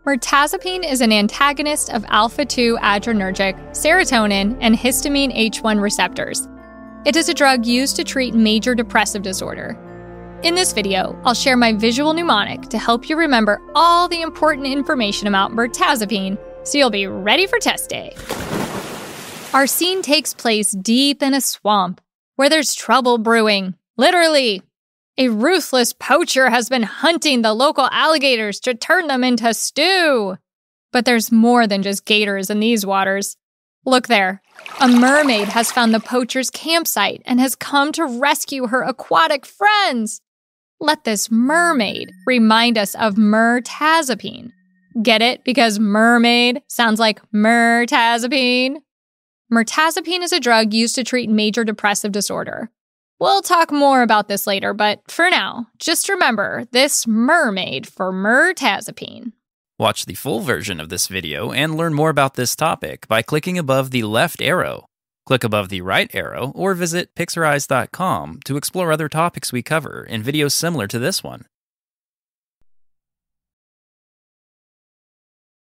Mirtazapine is an antagonist of alpha-2 adrenergic, serotonin, and histamine H1 receptors. It is a drug used to treat major depressive disorder. In this video, I'll share my visual mnemonic to help you remember all the important information about mirtazapine so you'll be ready for test day. Our scene takes place deep in a swamp where there's trouble brewing. Literally, a ruthless poacher has been hunting the local alligators to turn them into stew. But there's more than just gators in these waters. Look there. A mermaid has found the poacher's campsite and has come to rescue her aquatic friends. Let this mermaid remind us of mirtazapine. Get it? Because mermaid sounds like mirtazapine. Mirtazapine is a drug used to treat major depressive disorder. We'll talk more about this later, but for now, just remember this mermaid for mirtazapine. Watch the full version of this video and learn more about this topic by clicking above the left arrow. Click above the right arrow or visit Pixorize.com to explore other topics we cover in videos similar to this one.